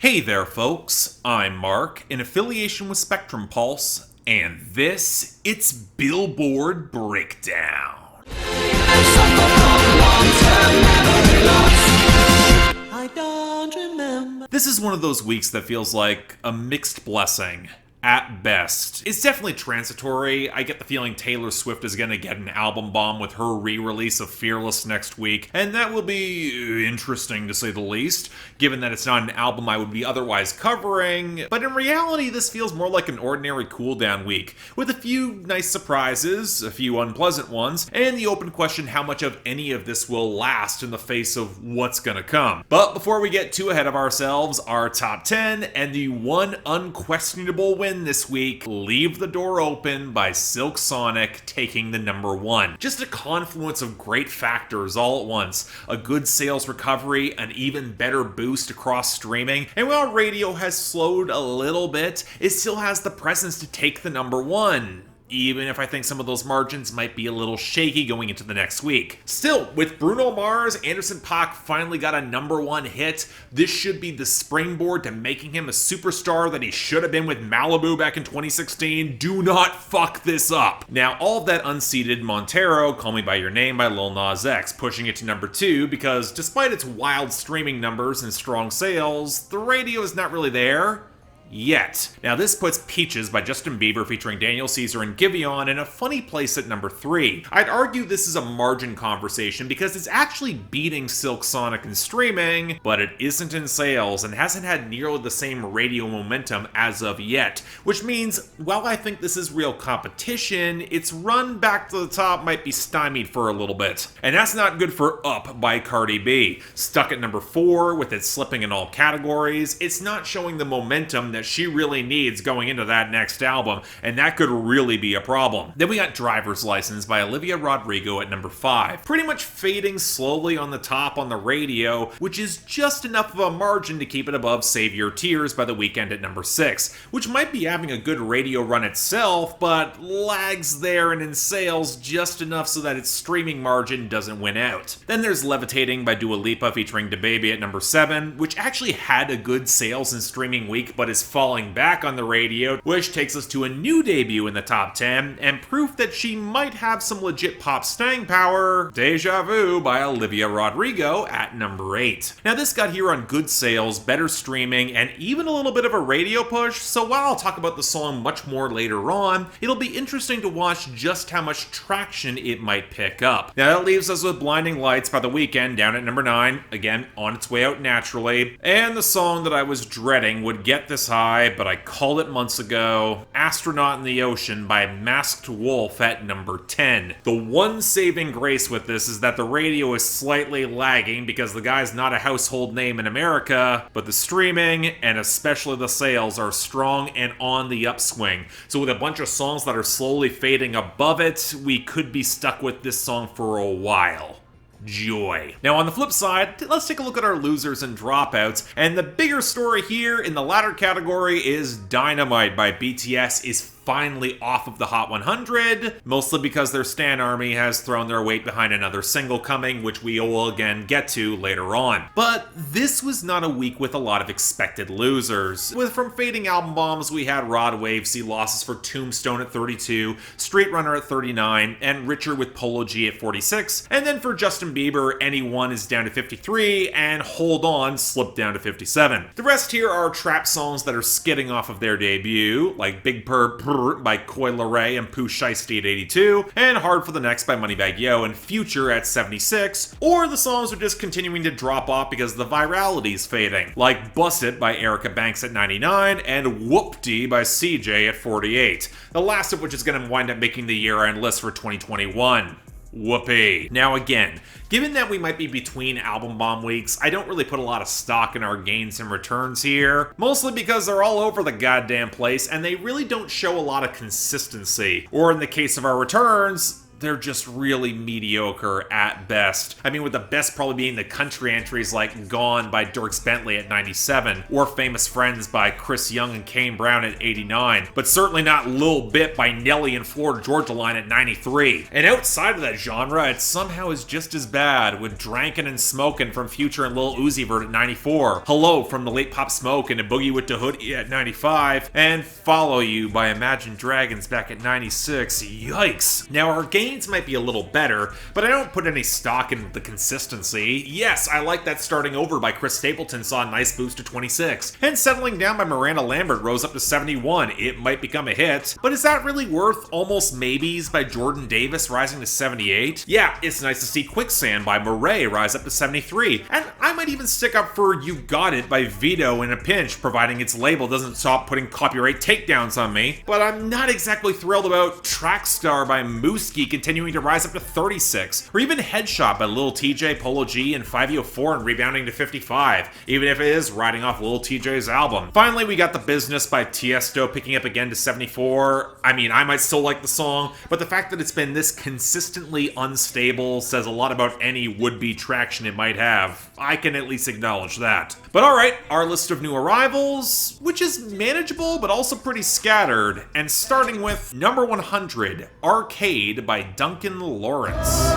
Hey there, folks. I'm Mark, in affiliation with Spectrum Pulse, and it's Billboard Breakdown. I don't remember. This is one of those weeks that feels like a mixed blessing. At best. It's definitely transitory. I get the feeling Taylor Swift is gonna get an album bomb with her re-release of Fearless next week, and that will be interesting to say the least, given that it's not an album I would be otherwise covering. But in reality, this feels more like an ordinary cooldown week, with a few nice surprises, a few unpleasant ones, and the open question how much of any of this will last in the face of what's gonna come. But before we get too ahead of ourselves, our top 10 and the one unquestionable win this week, Leave the Door Open by Silk Sonic, taking the number 1. Just a confluence of great factors all at once. A good sales recovery, an even better boost across streaming, and while radio has slowed a little bit, it still has the presence to take the number 1. Even if I think some of those margins might be a little shaky going into the next week. Still, with Bruno Mars, Anderson .Paak finally got a number 1 hit. This should be the springboard to making him a superstar that he should have been with Malibu back in 2016. Do not fuck this up. Now, all of that unseated Montero, Call Me By Your Name by Lil Nas X, pushing it to number 2 because despite its wild streaming numbers and strong sales, the radio is not really there. Yet. Now this puts Peaches by Justin Bieber featuring Daniel Caesar and Giveon in a funny place at number 3. I'd argue this is a margin conversation because it's actually beating Silk Sonic in streaming, but it isn't in sales and hasn't had nearly the same radio momentum as of yet, which means while I think this is real competition, its run back to the top might be stymied for a little bit. And that's not good for Up by Cardi B. Stuck at number 4 with it slipping in all categories, it's not showing the momentum that she really needs going into that next album, and that could really be a problem. Then we got Driver's License by Olivia Rodrigo at number 5, pretty much fading slowly on the top on the radio, which is just enough of a margin to keep it above Save Your Tears by The Weeknd at number 6, which might be having a good radio run itself, but lags there and in sales just enough so that its streaming margin doesn't win out. Then there's Levitating by Dua Lipa featuring DaBaby at number 7, which actually had a good sales and streaming week, but is falling back on the radio, which takes us to a new debut in the top 10, and proof that she might have some legit pop staying power, Deja Vu by Olivia Rodrigo at number 8. Now this got here on good sales, better streaming, and even a little bit of a radio push, so while I'll talk about the song much more later on, it'll be interesting to watch just how much traction it might pick up. Now that leaves us with Blinding Lights by The Weeknd down at number 9, again on its way out naturally, and the song that I was dreading would get this high, but I called it months ago, Astronaut in the Ocean by Masked Wolf at number 10. The one saving grace with this is that the radio is slightly lagging because the guy's not a household name in America, but the streaming and especially the sales are strong and on the upswing. So with a bunch of songs that are slowly fading above it, we could be stuck with this song for a while. Joy. Now on the flip side, let's take a look at our losers and dropouts, and the bigger story here in the latter category is Dynamite by BTS is finally off of the Hot 100, mostly because their stan army has thrown their weight behind another single coming, which we will again get to later on. But this was not a week with a lot of expected losers. From fading album bombs, we had Rod Wave see losses for Tombstone at 32, Street Runner at 39, and Richard with Polo G at 46, and then for Justin Bieber, Anyone is down to 53, and Hold On slipped down to 57. The rest here are trap songs that are skidding off of their debut, like Big Purr by Coi Leray and Pooh Shiesty at 82, and Hard for the Next by Moneybagg Yo and Future at 76, or the songs are just continuing to drop off because the virality's fading, like Bust It by Erica Banks at 99, and Whoop-Dee by CJ at 48, the last of which is going to wind up making the year-end list for 2021. Whoopee. Now again, given that we might be between album bomb weeks, I don't really put a lot of stock in our gains and returns here, mostly because they're all over the goddamn place and they really don't show a lot of consistency. Or in the case of our returns, they're just really mediocre at best. I mean, with the best probably being the country entries like Gone by Dierks Bentley at 97, or Famous Friends by Chris Young and Kane Brown at 89, but certainly not Lil Bit by Nelly and Florida Georgia Line at 93. And outside of that genre, it somehow is just as bad, with Drankin' and Smokin' from Future and Lil Uzi Vert at 94, Hello from the Late Pop Smoke and A Boogie with the Hoodie at 95, and Follow You by Imagine Dragons back at 96. Yikes. Now, our gains might be a little better, but I don't put any stock in the consistency. Yes, I like that Starting Over by Chris Stapleton saw a nice boost to 26, and Settling Down by Miranda Lambert rose up to 71. It might become a hit, but is that really worth Almost Maybes by Jordan Davis rising to 78? Yeah, it's nice to see Quicksand by Murray rise up to 73, and I might even stick up for You Got It by Vito in a pinch, providing its label doesn't stop putting copyright takedowns on me. But I'm not exactly thrilled about Trackstar by Mooski continuing to rise up to 36, or even Headshot by Lil Tjay, Polo G, and 504 and rebounding to 55, even if it is riding off Lil Tjay's album. Finally, we got The Business by Tiesto picking up again to 74. I mean, I might still like the song, but the fact that it's been this consistently unstable says a lot about any would-be traction it might have. I can at least acknowledge that. But alright, our list of new arrivals, which is manageable but also pretty scattered, and starting with number 100, Arcade by Duncan Laurence.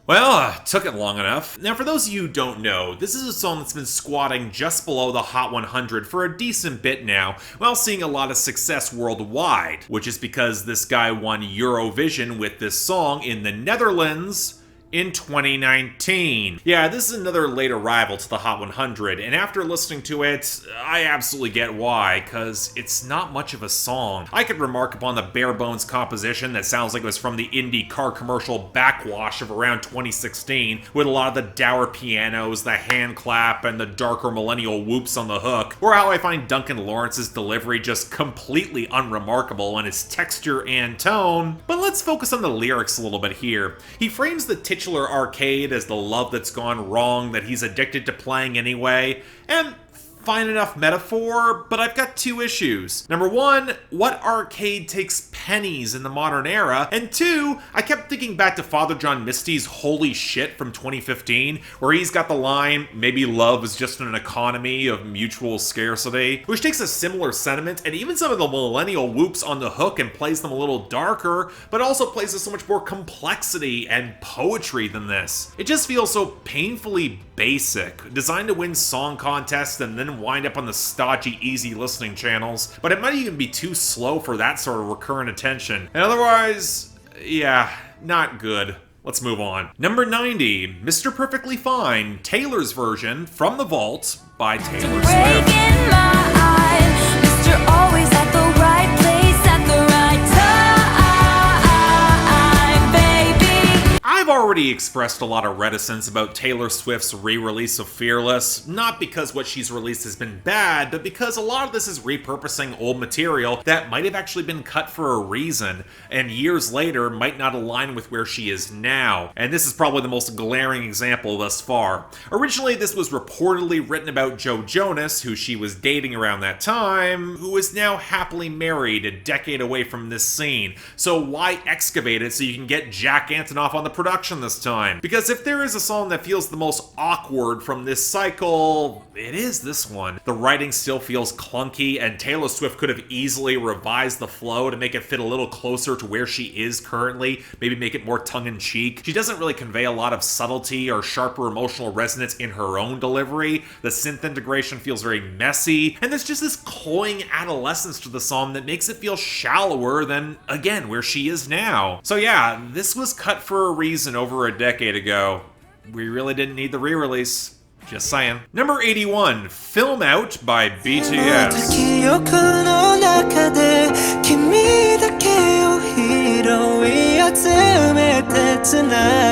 Well, took it long enough. Now, for those of you who don't know, this is a song that's been squatting just below the Hot 100 for a decent bit now, while seeing a lot of success worldwide, which is because this guy won Eurovision with this song in the Netherlands in 2019. Yeah, this is another late arrival to the Hot 100, and after listening to it, I absolutely get why, because it's not much of a song. I could remark upon the bare bones composition that sounds like it was from the indie car commercial Backwash of around 2016, with a lot of the dour pianos, the hand clap, and the darker millennial whoops on the hook, or how I find Duncan Lawrence's delivery just completely unremarkable in its texture and tone. But let's focus on the lyrics a little bit here. He frames the titular Arcade as the love that's gone wrong that he's addicted to playing anyway, and fine enough metaphor, but I've got two issues. Number one, what arcade takes pennies in the modern era? And two, I kept thinking back to Father John Misty's Holy Shit from 2015, where he's got the line, maybe love is just an economy of mutual scarcity, which takes a similar sentiment and even some of the millennial whoops on the hook and plays them a little darker, but also plays with so much more complexity and poetry than this. It just feels so painfully basic, designed to win song contests and then wind up on the stodgy, easy listening channels, but it might even be too slow for that sort of recurrent attention. And otherwise, yeah, not good. Let's move on. Number 90, Mr. Perfectly Fine, Taylor's version, From the Vault by Taylor Swift. Mr. Always at the right place at the right time, baby. I've already expressed a lot of reticence about Taylor Swift's re-release of Fearless, not because what she's released has been bad, but because a lot of this is repurposing old material that might have actually been cut for a reason, and years later might not align with where she is now. And this is probably the most glaring example thus far. Originally, this was reportedly written about Joe Jonas, who she was dating around that time, who is now happily married a decade away from this scene. So why excavate it so you can get Jack Antonoff on the production this time? Because if there is a song that feels the most awkward from this cycle, it is this one. The writing still feels clunky, and Taylor Swift could have easily revised the flow to make it fit a little closer to where she is currently, maybe make it more tongue-in-cheek. She doesn't really convey a lot of subtlety or sharper emotional resonance in her own delivery. The synth integration feels very messy, and there's just this cloying adolescence to the song that makes it feel shallower than, again, where she is now. So yeah, this was cut for a reason over a decade ago. We really didn't need the re-release. Just saying. Number 81, Film Out by BTS.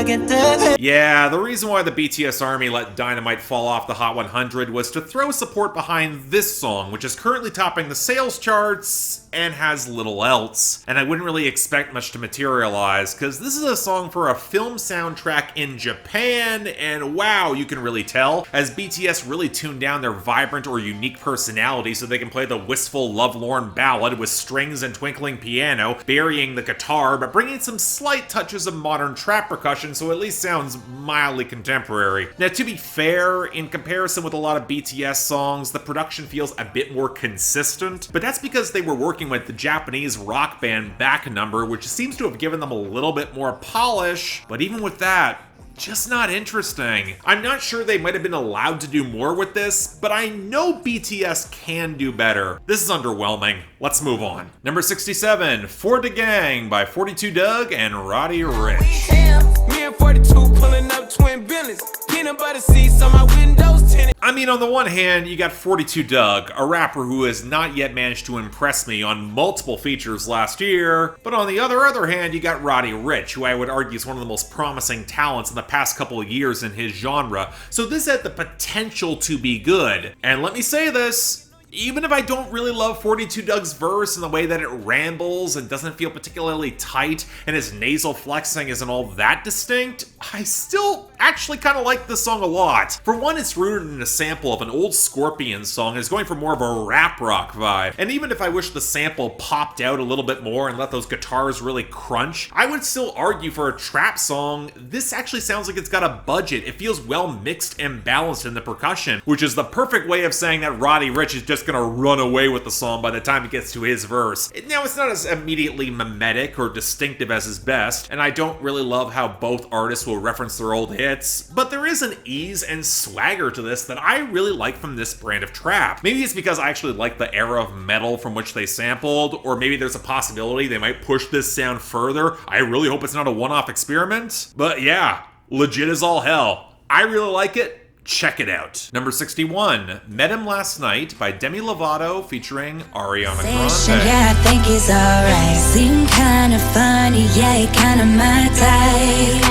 get that. Yeah, the reason why the BTS Army let Dynamite fall off the Hot 100 was to throw support behind this song, which is currently topping the sales charts and has little else. And I wouldn't really expect much to materialize, because this is a song for a film soundtrack in Japan, and wow, you can really tell, as BTS really tuned down their vibrant or unique personality so they can play the wistful, lovelorn ballad with strings and twinkling piano, burying the guitar, but bringing some slight touches of modern trap percussion so it at least sounds mildly contemporary. Now, to be fair, in comparison with a lot of BTS songs, the production feels a bit more consistent, but that's because they were working with the Japanese rock band Back Number, which seems to have given them a little bit more polish, but even with that, just not interesting. I'm not sure they might have been allowed to do more with this, but I know BTS can do better. This is underwhelming. Let's move on. Number 67, For the Gang by 42 Dugg and Roddy Ricch. Me and 42 pulling up twin billions. Peanut butter seats on my windows tinted. I mean, on the one hand, you got 42 Dugg, a rapper who has not yet managed to impress me on multiple features last year, but on the other hand, you got Roddy Ricch, who I would argue is one of the most promising talents in the past couple of years in his genre, so this had the potential to be good. And let me say this, even if I don't really love 42 Dugg's verse and the way that it rambles and doesn't feel particularly tight and his nasal flexing isn't all that distinct, I still actually kind of like this song a lot. For one, it's rooted in a sample of an old Scorpions song and is going for more of a rap rock vibe. And even if I wish the sample popped out a little bit more and let those guitars really crunch, I would still argue for a trap song, this actually sounds like it's got a budget. It feels well mixed and balanced in the percussion, which is the perfect way of saying that Roddy Ricch is just gonna run away with the song by the time it gets to his verse. Now, it's not as immediately mimetic or distinctive as his best, and I don't really love how both artists will reference their old hits, but there is an ease and swagger to this that I really like from this brand of trap. Maybe it's because I actually like the era of metal from which they sampled, or maybe there's a possibility they might push this sound further. I really hope it's not a one-off experiment, but yeah, legit as all hell. I really like it. Check it out. Number 61, Met Him Last Night by Demi Lovato featuring Ariana Grande. Yeah, I think he's alright. Seem kinda funny, yeah, kinda my type.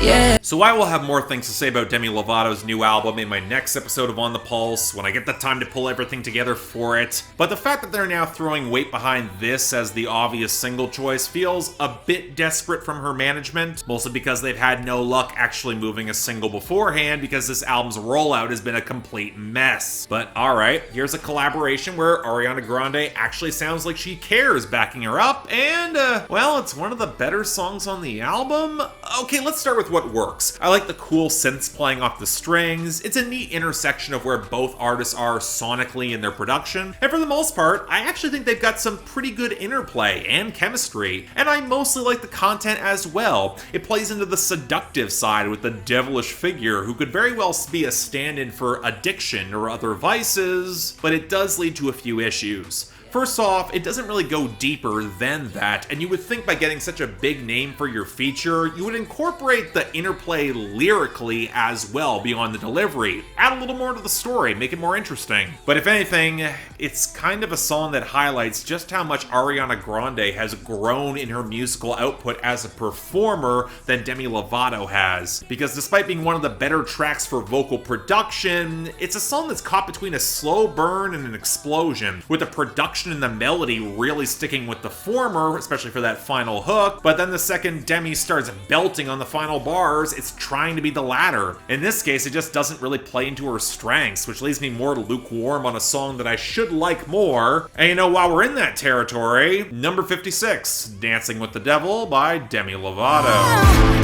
Yeah. So I will have more things to say about Demi Lovato's new album in my next episode of On the Pulse, when I get the time to pull everything together for it. But the fact that they're now throwing weight behind this as the obvious single choice feels a bit desperate from her management, mostly because they've had no luck actually moving a single beforehand because this album's rollout has been a complete mess. But alright, here's a collaboration where Ariana Grande actually sounds like she cares backing her up, and well, it's one of the better songs on the album. Okay, let's start with what works. I like the cool synths playing off the strings. It's a neat intersection of where both artists are sonically in their production, and for the most part, I actually think they've got some pretty good interplay and chemistry, and I mostly like the content as well. It plays into the seductive side with the devilish figure who could very well be a stand-in for addiction or other vices, but it does lead to a few issues. First off, it doesn't really go deeper than that, and you would think by getting such a big name for your feature, you would incorporate the interplay lyrically as well beyond the delivery. Add a little more to the story, make it more interesting. But if anything, it's kind of a song that highlights just how much Ariana Grande has grown in her musical output as a performer than Demi Lovato has. Because despite being one of the better tracks for vocal production, it's a song that's caught between a slow burn and an explosion, with the production and the melody really sticking with the former, especially for that final hook, but then the second Demi starts belting on the final bars, it's trying to be the latter. In this case, it just doesn't really play into her strengths, which leaves me more lukewarm on a song that I should like more. And you know, while we're in that territory, number 56, Dancing with the Devil by Demi Lovato.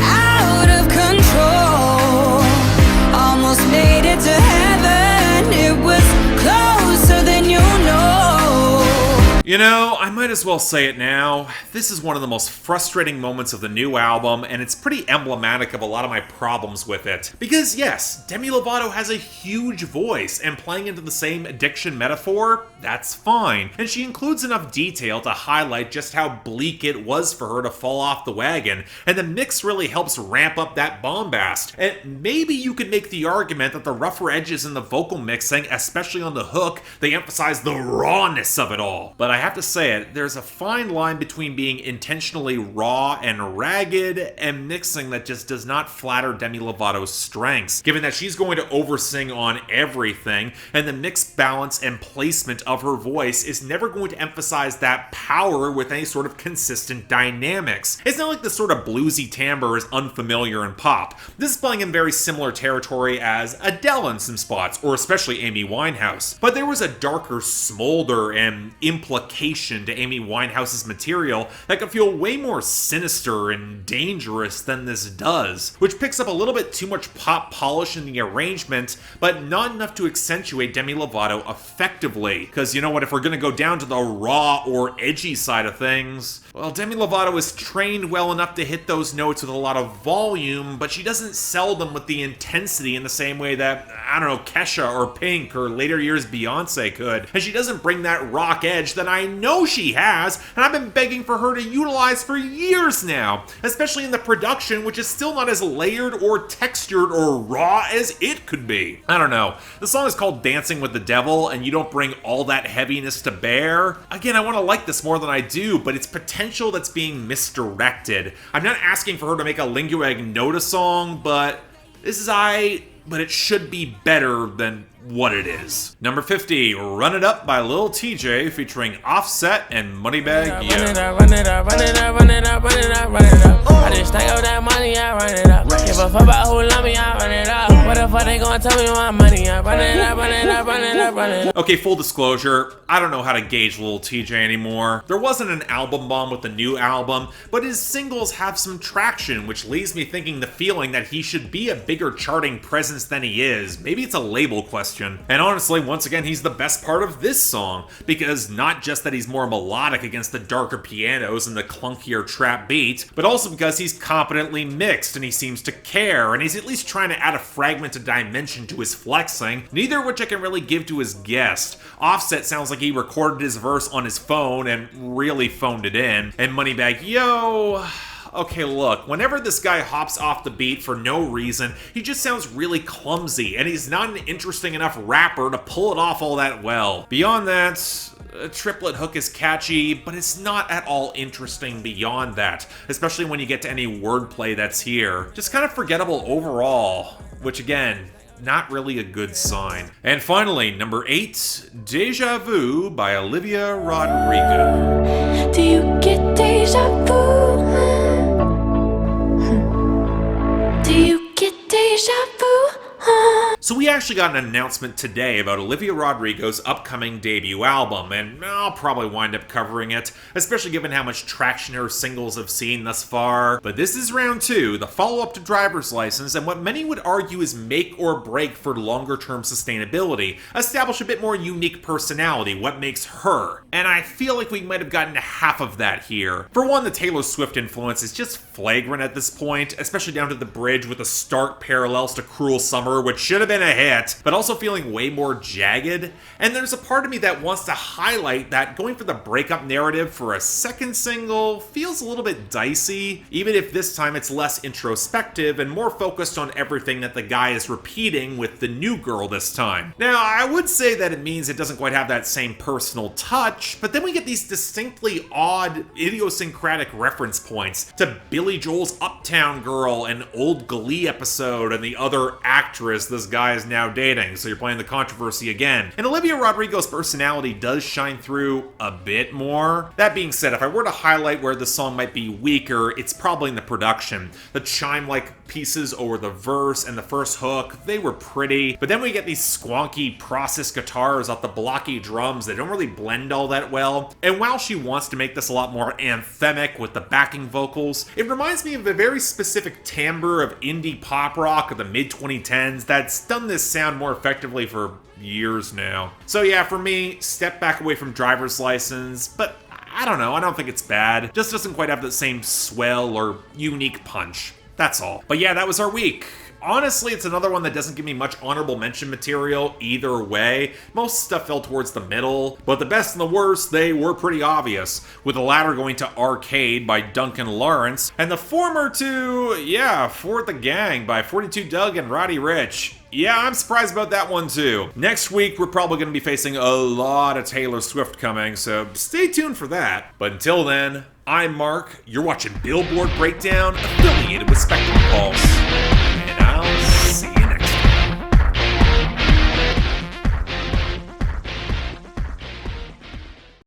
Out of control, almost made it to heaven. It was closer than you know. You know, I might as well say it now. This is one of the most frustrating moments of the new album, and it's pretty emblematic of a lot of my problems with it. Because yes, Demi Lovato has a huge voice, and playing into the same addiction metaphor, that's fine. And she includes enough detail to highlight just how bleak it was for her to fall off the wagon, and the mix really helps ramp up that bombast. And maybe you could make the argument that the rougher edges in the vocal mixing, especially on the hook, they emphasize the rawness of it all. But I have to say it, there's a fine line between being intentionally raw and ragged and mixing that just does not flatter Demi Lovato's strengths, given that she's going to oversing on everything, and the mixed balance and placement of her voice is never going to emphasize that power with any sort of consistent dynamics. It's not like the sort of bluesy timbre is unfamiliar in pop. This is playing in very similar territory as Adele in some spots, or especially Amy Winehouse. But there was a darker smolder and implication to Amy Winehouse's material that could feel way more sinister and dangerous than this does, which picks up a little bit too much pop polish in the arrangement, but not enough to accentuate Demi Lovato effectively. Because you know what, if we're gonna go down to the raw or edgy side of things, well, Demi Lovato is trained well enough to hit those notes with a lot of volume, but she doesn't sell them with the intensity in the same way that, I don't know, Kesha or Pink or later years Beyonce could. And she doesn't bring that rock edge that I know she has, and I've been begging for her to utilize for years now, especially in the production, which is still not as layered or textured or raw as it could be. I don't know. The song is called Dancing with the Devil, and you don't bring all that heaviness to bear. Again, I want to like this more than I do, but it's potential that's being misdirected. I'm not asking for her to make a Lingua Ignota song, but this is but it should be better than what it is. Number 50, Run It Up by Lil Tjay featuring Offset and Moneybagg. Run it up, run it up, run it up, run it up, run it up, run it up. I just stack up that money, I run it up. Give a fuck about who love me, I run it up. What the fuck they gonna tell me my money? I run it up, run it up, run it up, run it up. Okay, full disclosure, I don't know how to gauge Lil Tjay anymore. There wasn't an album bomb with the new album, but his singles have some traction, which leaves me thinking the feeling that he should be a bigger charting presence than he is. Maybe it's a label question. And honestly, once again, he's the best part of this song, because not just that he's more melodic against the darker pianos and the clunkier trap beat, but also because he's competently mixed and he seems to care, and he's at least trying to add a fragmented dimension to his flexing, neither of which I can really give to his guest. Offset sounds like he recorded his verse on his phone and really phoned it in, and Moneybagg, yo... Okay, look, whenever this guy hops off the beat for no reason, he just sounds really clumsy, and he's not an interesting enough rapper to pull it off all that well. Beyond that, a triplet hook is catchy, but it's not at all interesting beyond that, especially when you get to any wordplay that's here. Just kind of forgettable overall, which again, not really a good sign. And finally, number 8, Deja Vu by Olivia Rodrigo. Do you get deja vu? Do you get deja vu? So we actually got an announcement today about Olivia Rodrigo's upcoming debut album, and I'll probably wind up covering it, especially given how much traction her singles have seen thus far. But this is round 2, the follow-up to Driver's License, and what many would argue is make or break for longer-term sustainability. Establish a bit more unique personality, what makes her. And I feel like we might have gotten half of that here. For one, the Taylor Swift influence is just flagrant at this point, especially down to the bridge with the stark parallels to Cruel Summer, which should have been a hit, but also feeling way more jagged. And there's a part of me that wants to highlight that going for the breakup narrative for a second single feels a little bit dicey, even if this time it's less introspective and more focused on everything that the guy is repeating with the new girl this time. Now, I would say that it means it doesn't quite have that same personal touch, but then we get these distinctly odd, idiosyncratic reference points to Billy Joel's Uptown Girl, an old Glee episode, and the other actress this guy is now dating, so you're playing the controversy again. And Olivia Rodrigo's personality does shine through a bit more. That being said, if I were to highlight where the song might be weaker, it's probably in the production. The chime-like pieces over the verse and the first hook, they were pretty, but then we get these squonky processed guitars off the blocky drums that don't really blend all that well. And while she wants to make this a lot more anthemic with the backing vocals, it reminds me of a very specific timbre of indie pop rock of the mid-2010s that's done this sound more effectively for years now. So yeah, for me, step back away from Driver's License, but I don't know, I don't think it's bad. Just doesn't quite have the same swell or unique punch. That's all. But yeah, that was our week. Honestly, it's another one that doesn't give me much honorable mention material either way. Most stuff fell towards the middle, but the best and the worst, they were pretty obvious, with the latter going to Arcade by Duncan Laurence, and the former to, yeah, For the Gang by 42 Dugg and Roddy Ricch. Yeah, I'm surprised about that one too. Next week, we're probably going to be facing a lot of Taylor Swift coming, so stay tuned for that. But until then, I'm Mark. You're watching Billboard Breakdown, affiliated with Spectrum Pulse.